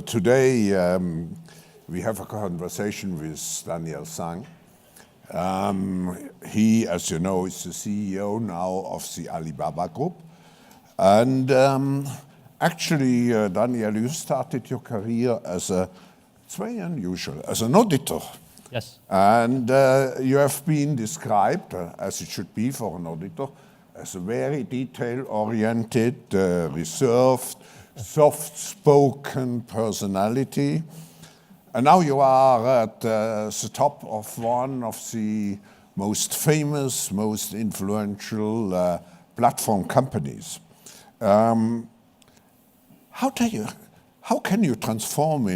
Today we have a conversation with Daniel Zhang. He, as you know, is the CEO now of the Alibaba Group. And actually, Daniel, you started your career as it's very unusual, as an auditor. Yes. And you have been described, as it should be for an auditor, as a very detail-oriented, reserved, soft-spoken personality. And now you are at the top of one of the most famous, most influential platform companies. How can you transform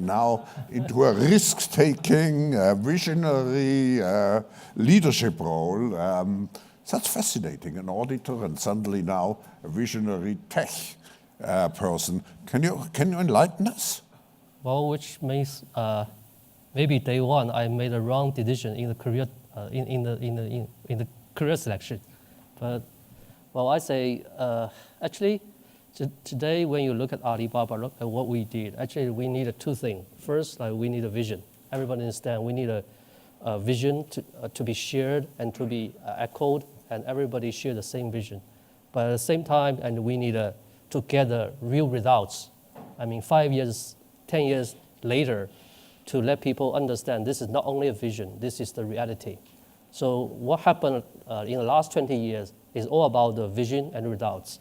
now into a risk-taking, visionary leadership role? That's fascinating, an auditor and suddenly now a visionary tech person. Can you enlighten us? Well, which means maybe day one I made a wrong decision in the career in the career selection, but well, I say actually today when you look at Alibaba, look at what we did. Actually, we needed two things. First, we need a vision. Everybody understand we need a vision to be shared and to be echoed, and everybody share the same vision. But at the same time, and we need to gather real results. I mean, 5 years, 10 years later, to let people understand this is not only a vision, this is the reality. So what happened in the last 20 years is all about the vision and results.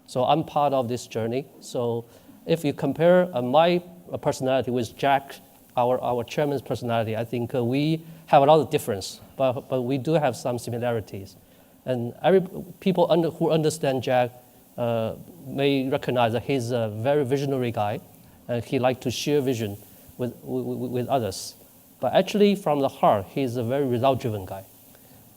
So I'm part of this journey. So if you compare my personality with Jack, our chairman's personality, I think we have a lot of difference, but we do have some similarities. And people who understand Jack may recognize that he's a very visionary guy. He likes to share vision with others. But actually, from the heart, he's a very result-driven guy.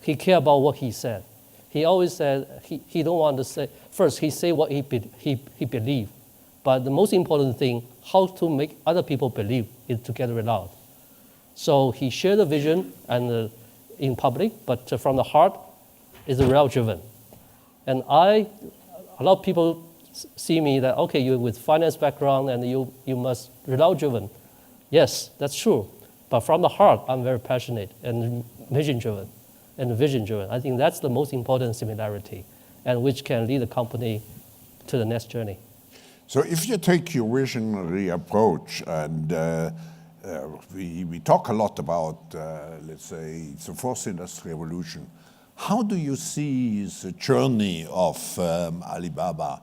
He cares about what he said. He always said he don't want to say, first he say what he believe. But the most important thing, how to make other people believe is to get a result. So he shared the vision and in public, but from the heart is result-driven. And a lot of people see me that, okay, you're with finance background and you must result-driven. Yes, that's true. But from the heart, I'm very passionate and mission-driven and vision-driven. I think that's the most important similarity and which can lead the company to the next journey. So if you take your visionary approach and we talk a lot about, let's say, the fourth industrial revolution, how do you see the journey of Alibaba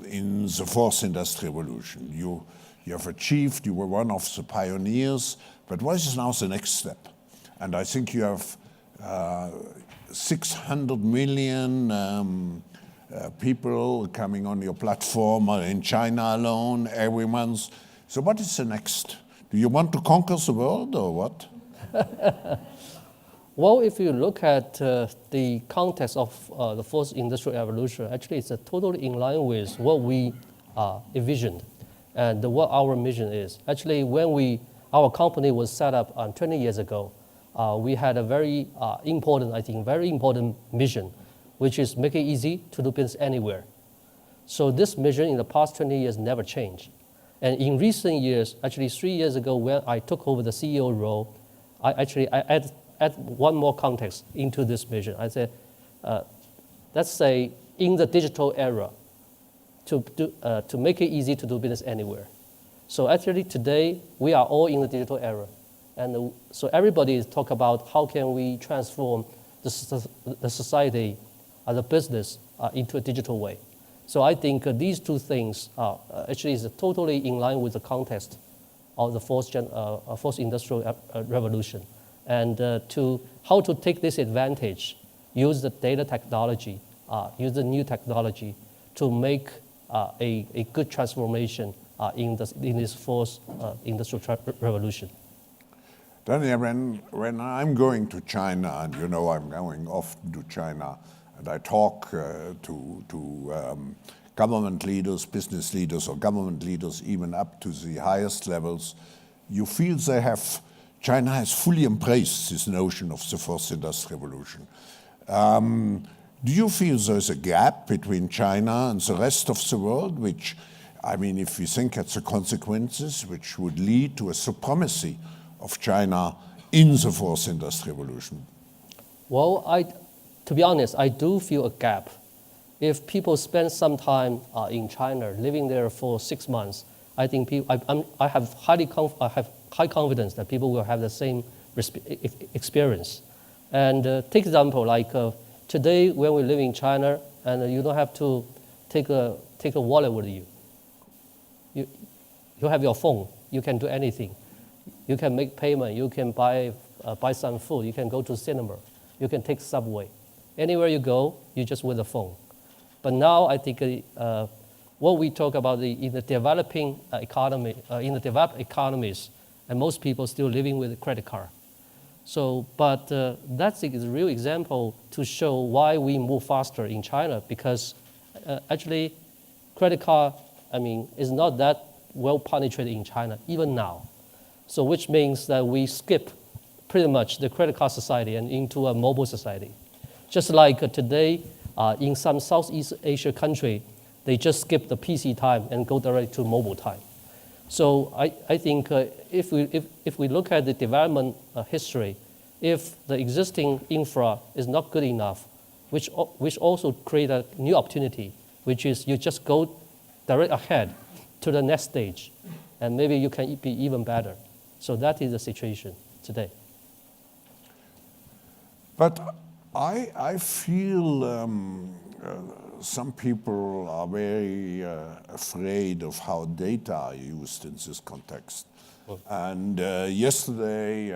in the fourth industrial revolution? You have achieved, you were one of the pioneers, but what is now the next step? And I think you have 600 million people coming on your platform in China alone every month. So what is the next? Do you want to conquer the world or what? Well, if you look at the context of the fourth industrial revolution, actually it's totally in line with what we envisioned and what our mission is. Actually, when our company was set up 20 years ago, we had a very important mission, which is make it easy to do business anywhere. So this mission in the past 20 years never changed. And in recent years, actually 3 years ago when I took over the CEO role, I add one more context into this mission. I said, let's say in the digital era, to make it easy to do business anywhere. So actually today, we are all in the digital era. And so everybody is talk about how can we transform the society, the business into a digital way. So I think these two things actually is totally in line with the context of the fourth industrial revolution. And how to take this advantage, use the data technology, use the new technology to make a good transformation in this fourth industrial revolution. Daniel, when I'm going to China, and you know I'm going often to China, and I talk to government leaders, business leaders, or government leaders, even up to the highest levels, you feel China has fully embraced this notion of the fourth industrial revolution. Do you feel there's a gap between China and the rest of the world, which I mean, if we think at the consequences which would lead to a supremacy of China in the fourth industrial revolution? Well, to be honest, I do feel a gap. If people spend some time in China, living there for 6 months, I think I have high confidence that people will have the same experience. And take example like today when we live in China, and you don't have to take a wallet with you. You have your phone. You can do anything. You can make payment. You can buy some food. You can go to cinema. You can take subway. Anywhere you go, you just with a phone. But now I think what we talk about in the developing economy, in the developed economies, and most people still living with a credit card. So, but that's a real example to show why we move faster in China, because actually credit card, I mean, is not that well penetrated in China, even now. So which means that we skip pretty much the credit card society and into a mobile society. Just like today, in some Southeast Asia country, they just skip the PC time and go directly to mobile time. So I think if we look at the development history, if the existing infra is not good enough, which also create a new opportunity, which is you just go direct ahead to the next stage, and maybe you can be even better. So that is the situation today. But I feel some people are very afraid of how data are used in this context. Oh. And yesterday,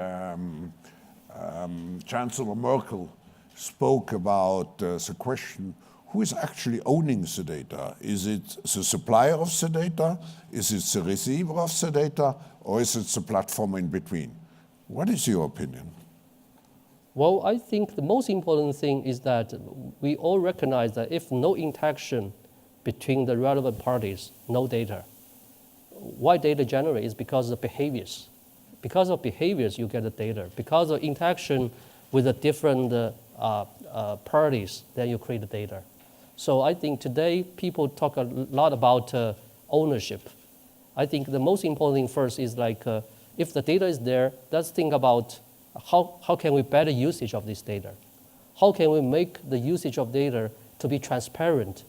Chancellor Merkel spoke about the question, who is actually owning the data? Is it the supplier of the data? Is it the receiver of the data? Or is it the platform in between? What is your opinion? Well, I think the most important thing is that we all recognize that if no interaction between the relevant parties, no data. Why data generate is because of behaviors. Because of behaviors, you get the data. Because of interaction with the different parties, then you create the data. So I think today people talk a lot about ownership. I think the most important thing first is like if the data is there, let's think about how can we better usage of this data? How can we make the usage of data to be transparent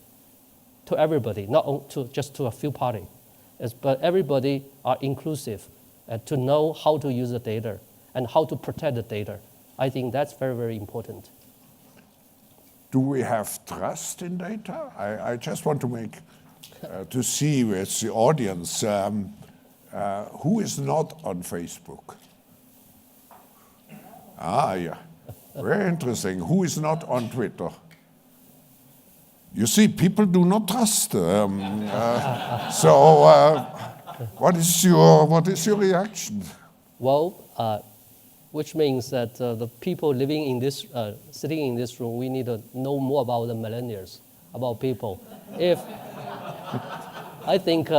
to everybody, not just to a few parties, but everybody are inclusive to know how to use the data and how to protect the data. I think that's very, very important. Do we have trust in data? I just want to make, to see with the audience, who is not on Facebook? Ah, yeah, very interesting. Who is not on Twitter? You see, people do not trust. What is your reaction? Well, which means that the people living in this, sitting in this room, we need to know more about the millennials, about people. I think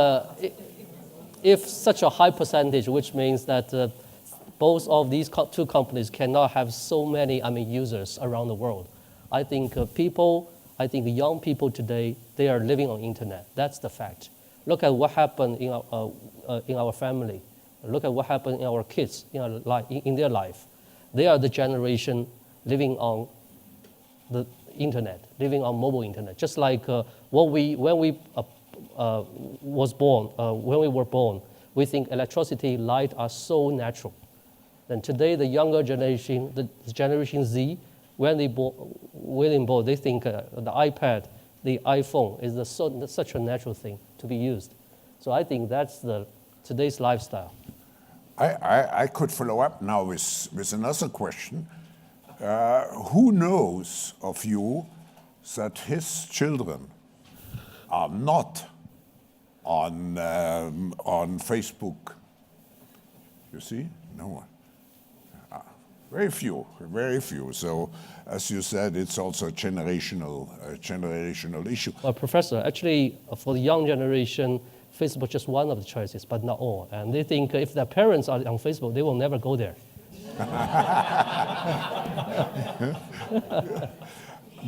if such a high percentage, which means that both of these two companies cannot have so many users around the world. I think young people today, they are living on internet. That's the fact. Look at what happened in our family. Look at what happened in our kids in their life. They are the generation living on the internet, living on mobile internet. Just like when we were born, we think electricity, light are so natural. And today, the younger generation, the Generation Z, when they born, they think the iPad, the iPhone is such a natural thing to be used. So I think that's today's lifestyle. I could follow up now with another question. Who knows of you that his children are not on Facebook? You see? No one. Very few. So, as you said, it's also a generational issue. Well, Professor, actually, for the young generation, Facebook is just one of the choices, but not all. And they think if their parents are on Facebook, they will never go there.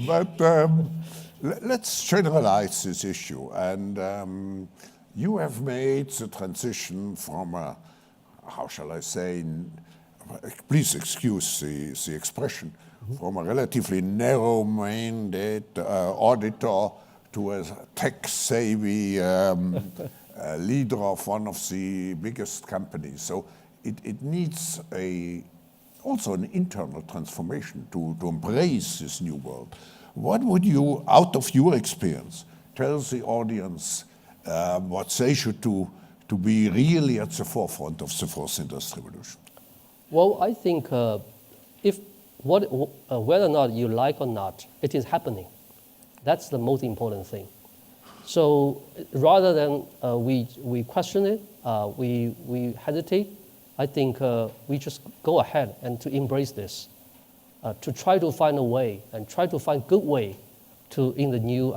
But let's generalize this issue. And You have made the transition from a, how shall I say, please excuse the expression, from a relatively narrow-minded auditor to a tech-savvy leader of one of the biggest companies. So it needs also an internal transformation to embrace this new world. What would you, out of your experience, tell the audience what they should do to be really at the forefront of the fourth industrial revolution? Well, I think whether or not you like or not, it is happening. That's the most important thing. So rather than we question it, we hesitate, I think we just go ahead and to embrace this, to try to find a way and try to find good way to in the new,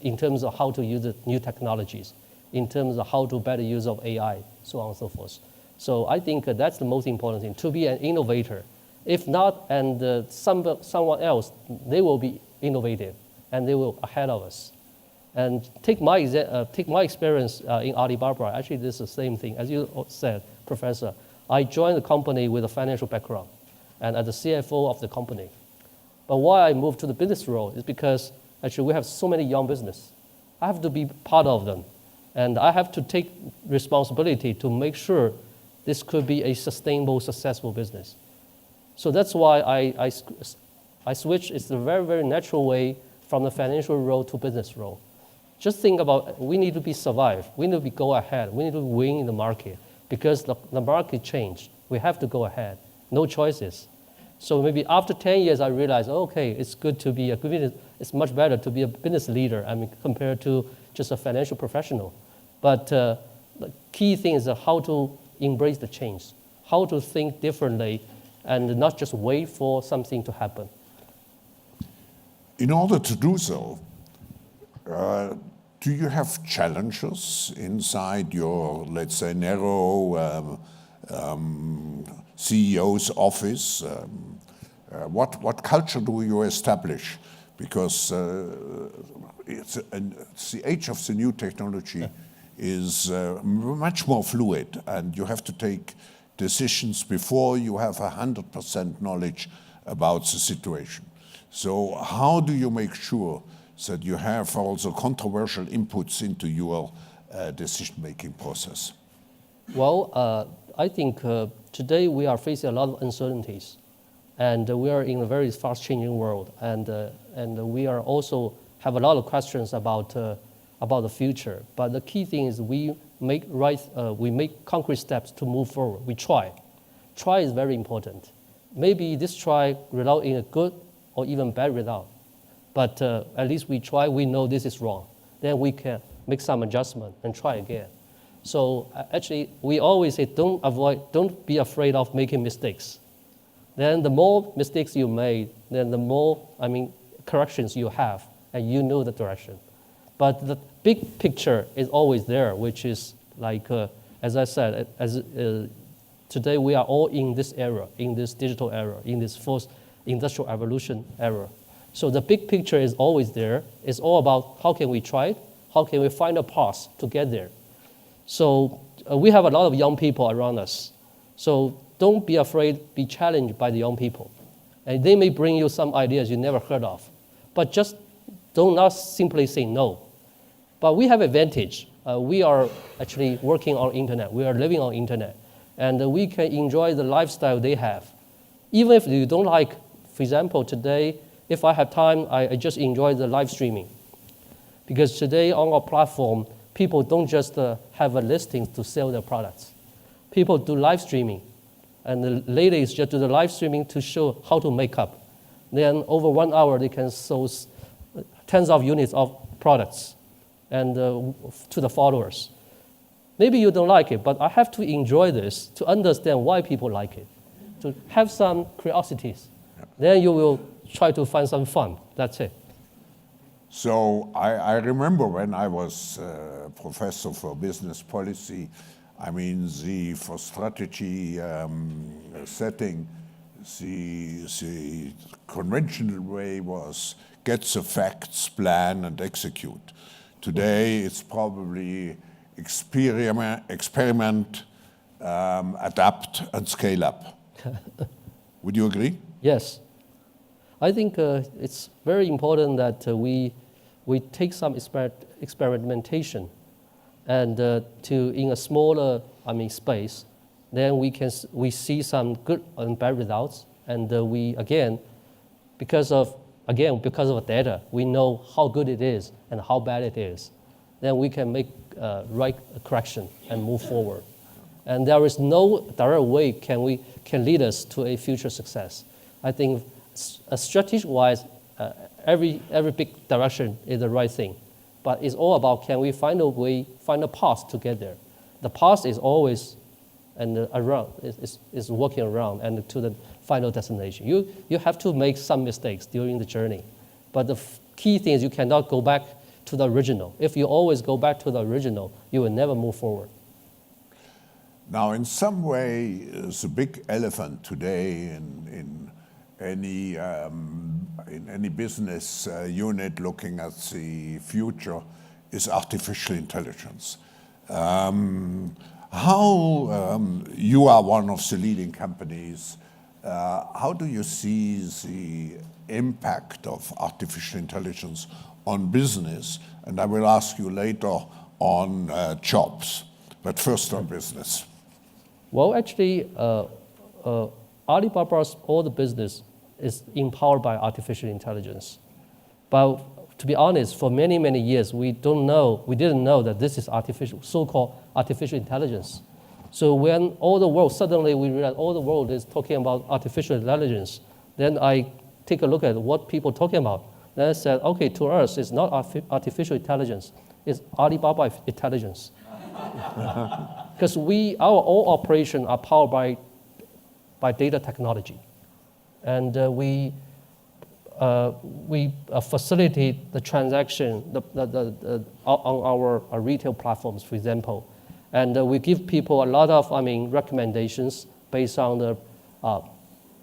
in terms of how to use the new technologies, in terms of how to better use of AI, so on and so forth. So I think that's the most important thing, to be an innovator. If not, and someone else, they will be innovative, and they will ahead of us. And take my experience in Alibaba. Actually, this is the same thing. As you said, Professor, I joined the company with a financial background and as the CFO of the company. But why I moved to the business role is because actually we have so many young business. I have to be part of them. And I have to take responsibility to make sure this could be a sustainable, successful business. So that's why I switched. It's a very, very natural way from the financial role to business role. Just think about, we need to survive. We need to go ahead. We need to win in the market because the market changed. We have to go ahead. No choices. So maybe after 10 years, I realized, okay, it's good to be a business. It's much better to be a business leader, compared to just a financial professional. But the key thing is how to embrace the change, how to think differently, and not just wait for something to happen. In order to do so, do you have challenges inside your, let's say, narrow CEO's office? What culture do you establish? Because it's the age of the new technology is much more fluid, and you have to take decisions before you have 100% knowledge about the situation. So how do you make sure that you have also controversial inputs into your decision-making process? Well, I think today we are facing a lot of uncertainties, and we are in a very fast-changing world, and we are also have a lot of questions about the future. But the key thing is we make concrete steps to move forward. We try. Try is very important. Maybe this try result in a good or even bad result, but at least we try. We know this is wrong. Then we can make some adjustment and try again. So actually, we always say don't be afraid of making mistakes. Then the more mistakes you made, then the more corrections you have, and you know the direction. But the big picture is always there, which is like, as I said, today we are all in this era, in this digital era, in this fourth industrial revolution era. So the big picture is always there. It's all about how can we try it, how can we find a path to get there. So we have a lot of young people around us. So don't be afraid, be challenged by the young people. And they may bring you some ideas you never heard of. But just do not simply say no. But we have advantage. We are actually working on internet. We are living on internet. And we can enjoy the lifestyle they have. Even if you don't like, for example, today, if I have time, I just enjoy the live streaming. Because today on our platform, people don't just have a listing to sell their products. People do live streaming. And the ladies just do the live streaming to show how to make up. Then over 1 hour, they can sell tens of units of products and to the followers. Maybe you don't like it, but I have to enjoy this to understand why people like it, to have some curiosities. Then you will try to find some fun. That's it. So I remember when I was professor for business policy, for strategy setting, the conventional way was get the facts, plan, and execute. Today, it's probably experiment, adapt, and scale up. Would you agree? Yes. I think it's very important that we take some experimentation and in a smaller space, then we see some good and bad results, and because of data, we know how good it is and how bad it is. Then we can make right correction and move forward. And there is no direct way can lead us to a future success. I think strategic-wise, every big direction is the right thing, but it's all about can we find a path to get there. The path is always is working around and to the final destination. You have to make some mistakes during the journey, but the key thing is you cannot go back to the original. If you always go back to the original, you will never move forward. Now, in some way, the big elephant today in any business unit looking at the future is artificial intelligence. You are one of the leading companies. How do you see the impact of artificial intelligence on business? And I will ask you later on jobs, but first on business. Well, actually, Alibaba's all the business is empowered by artificial intelligence. But to be honest, for many, many years, we didn't know that this is so-called artificial intelligence. So when suddenly we realize all the world is talking about artificial intelligence, then I take a look at what people are talking about. Then I said, okay, to us, it's not artificial intelligence, it's Alibaba intelligence. Because all operations are powered by data technology. And we facilitate the transaction on our retail platforms, for example. And we give people a lot of recommendations based on the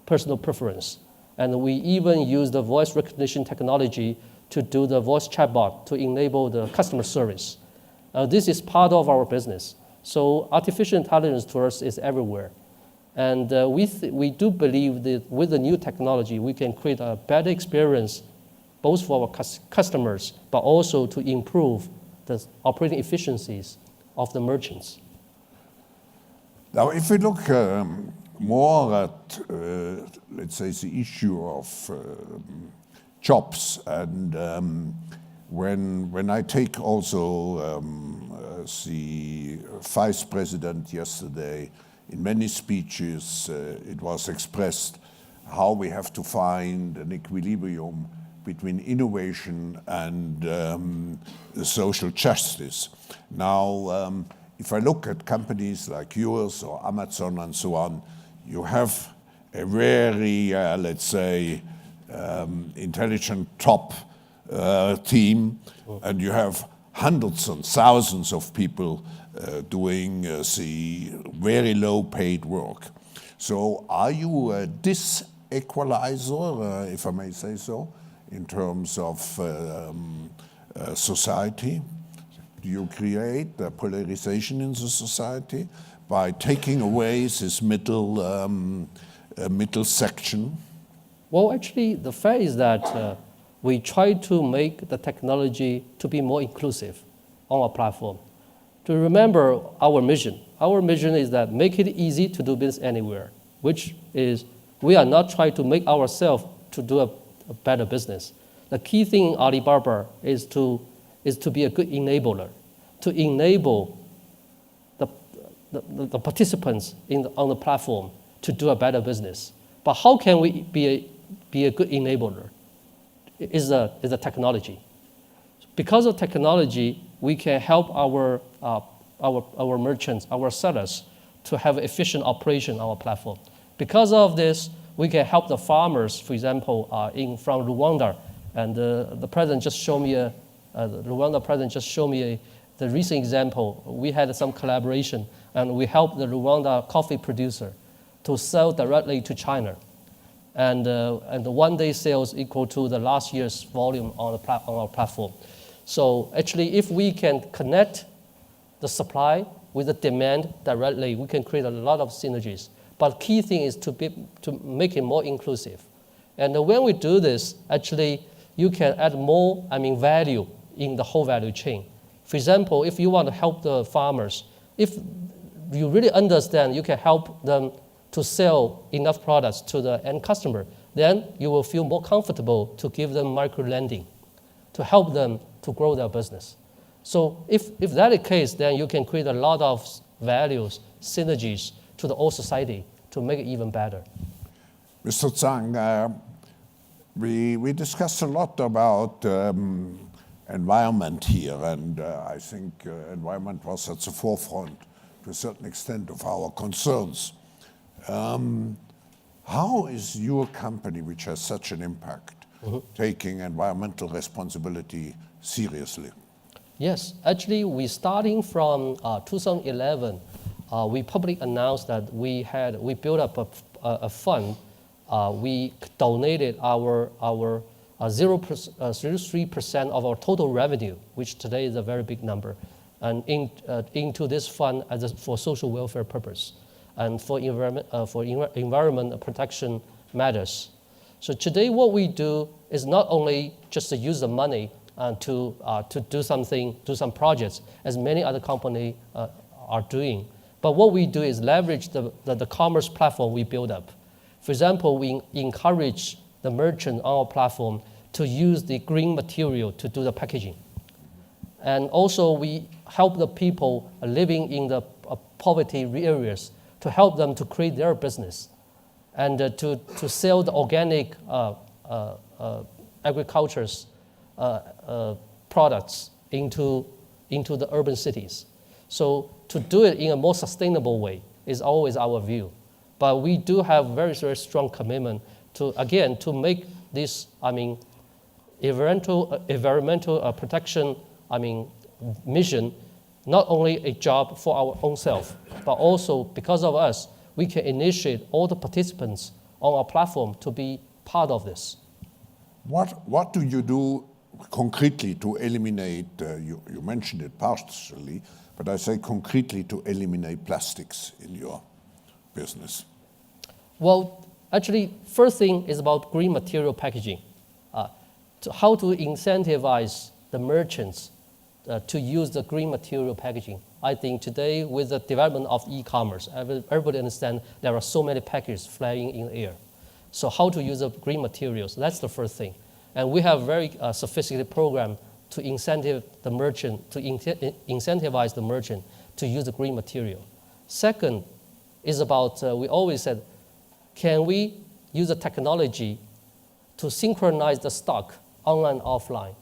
personal preference. And we even use the voice recognition technology to do the voice chatbot to enable the customer service. This is part of our business. So artificial intelligence to us is everywhere. And we do believe that with the new technology, we can create a better experience, both for our customers, but also to improve the operating efficiencies of the merchants. Now, if we look more at, let's say, the issue of jobs, and when I take also the vice president yesterday, in many speeches, it was expressed how we have to find an equilibrium between innovation and social justice. Now, if I look at companies like yours or Amazon and so on, you have a very, let's say, intelligent top team, and you have hundreds and thousands of people doing the very low paid work. So are you a disequalizer, if I may say so, in terms of society? Do you create a polarization in the society by taking away this middle section? Well, actually, the fact is that we try to make the technology to be more inclusive on our platform. To remember our mission. Our mission is that make it easy to do business anywhere, which is we are not trying to make ourselves to do a better business. The key thing in Alibaba is to be a good enabler, to enable the participants on the platform to do a better business. But how can we be a good enabler? Is the technology. Because of technology, we can help our merchants, our sellers, to have efficient operation on our platform. Because of this, we can help the farmers, for example, from Rwanda. And the president just showed me the Rwanda president just showed me the recent example. We had some collaboration, and we helped the Rwanda coffee producer to sell directly to China. And the one-day sales equal to the last year's volume on our platform. So actually, if we can connect the supply with the demand directly, we can create a lot of synergies. But key thing is to make it more inclusive. And when we do this, actually, you can add more, value in the whole value chain. For example, if you want to help the farmers, if you really understand you can help them to sell enough products to the end customer, then you will feel more comfortable to give them micro-lending, to help them to grow their business. So if that is the case, then you can create a lot of values, synergies to the whole society to make it even better. Mr. Zhang, we discussed a lot about environment here, and I think environment was at the forefront to a certain extent of our concerns. How is your company, which has such an impact, taking environmental responsibility seriously? Yes, actually, we starting from 2011. We publicly announced that we built up a fund. We donated our 0.03% of our total revenue, which today is a very big number, and into this fund for social welfare purpose and for environment protection matters. So today, what we do is not only just to use the money to do some projects, as many other companies are doing. But what we do is leverage the commerce platform we build up. For example, we encourage the merchant on our platform to use the green material to do the packaging. And also, we help the people living in the poverty areas to help them to create their business and to sell the organic agriculture's products into the urban cities. So to do it in a more sustainable way is always our view. But we do have very, very strong commitment to make this, environmental protection, mission, not only a job for our own self, but also because of us, we can initiate all the participants on our platform to be part of this. What do you do concretely to eliminate, you mentioned it partially, but I say concretely to eliminate plastics in your business? Well, actually, first thing is about green material packaging. How to incentivize the merchants to use the green material packaging. I think today, with the development of e-commerce, everybody understands there are so many packages flying in the air. So how to use the green materials, that's the first thing. And we have very sophisticated program to incentivize the merchant to use the green material. Second is about, we always said, can we use the technology to synchronize the stock online and offline,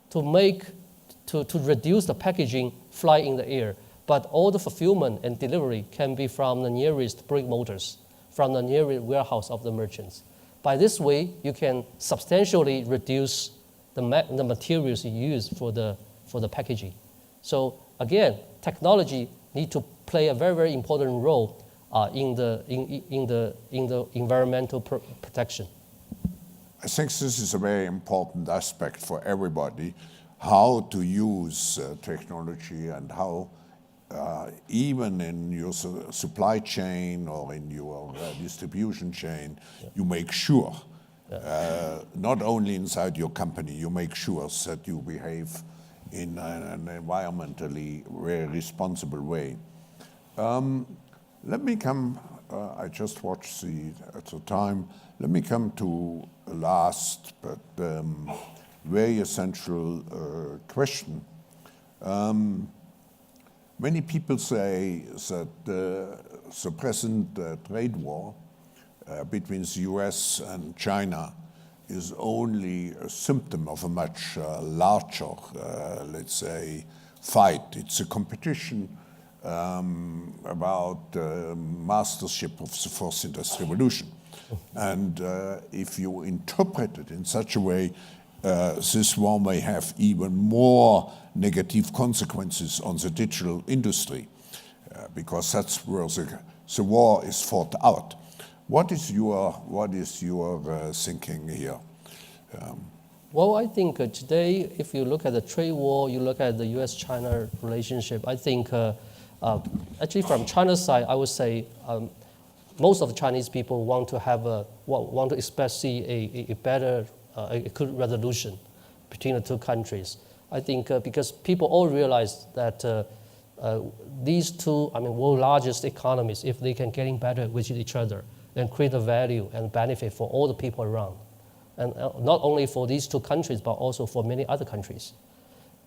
to reduce the packaging fly in the air, but all the fulfillment and delivery can be from the nearest brick mortars, from the nearest warehouse of the merchants. By this way, you can substantially reduce the materials you use for the packaging. So again, technology need to play a very, very important role in the environmental protection. I think this is a very important aspect for everybody, how to use technology and how even in your supply chain or in your distribution chain, you make sure, not only inside your company, you make sure that you behave in an environmentally very responsible way. Let me come, I just watched at the time, let me come to a last but very essential question. Many people say that the present trade war between the US and China is only a symptom of a much larger, let's say, fight. It's a competition about mastership of the fourth industrial revolution. And if you interpret it in such a way, this war may have even more negative consequences on the digital industry, because that's where the war is fought out. What is your thinking here? Well, I think today, if you look at the trade war, you look at the U.S.-China relationship, I think actually from China's side, I would say most of the Chinese people want to expect see a better, a good resolution between the two countries. I think because people all realize that these two, world largest economies, if they can getting better with each other, then create a value and benefit for all the people around. And not only for these two countries, but also for many other countries.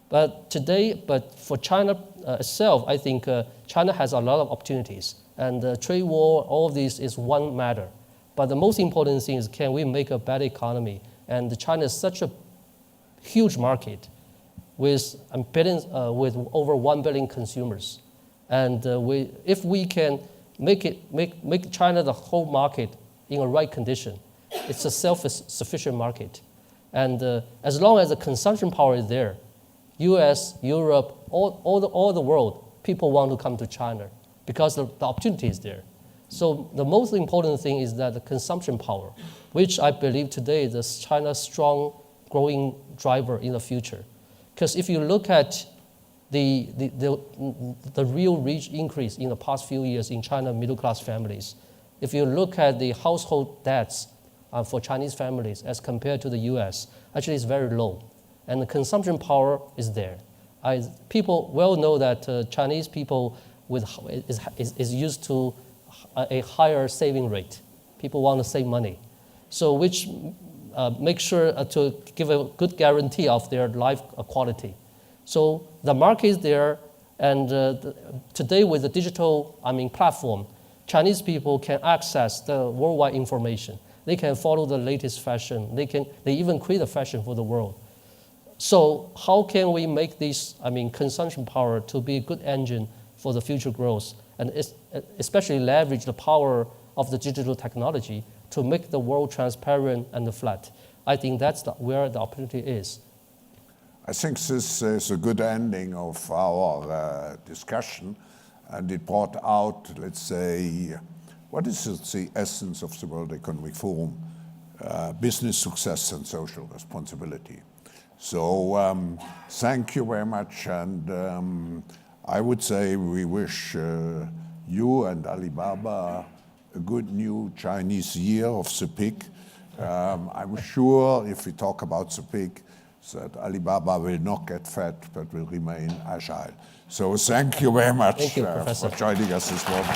But for China itself, I think China has a lot of opportunities. And the trade war, all of this is one matter. But the most important thing is, can we make a better economy? And China is such a huge market with with over 1 billion consumers. And if we can make China the whole market in a right condition, it's a self-sufficient market. And as long as the consumption power is there, US, Europe, all the world, people want to come to China because the opportunity is there. So the most important thing is that the consumption power, which I believe today is China's strong growing driver in the future. Because if you look at the real increase in the past few years in China middle-class families, if you look at the household debts for Chinese families as compared to the US, actually it's very low. And the consumption power is there. People well know that Chinese people is used to a higher saving rate. People want to save money. So which make sure to give a good guarantee of their life quality. So the market is there, and today with the digital platform, Chinese people can access the worldwide information. They can follow the latest fashion. They even create a fashion for the world. So how can we make this consumption power to be a good engine for the future growth, and especially leverage the power of the digital technology to make the world transparent and flat? I think that's where the opportunity is. I think this is a good ending of our discussion, and it brought out, let's say, what is the essence of the World Economic Forum? Business success and social responsibility. So thank you very much, and I would say we wish you and Alibaba a good new Chinese year of the pig. I'm sure if we talk about the pig, that Alibaba will not get fat, but will remain agile. So thank you very much Thank you, Professor. for joining us this morning.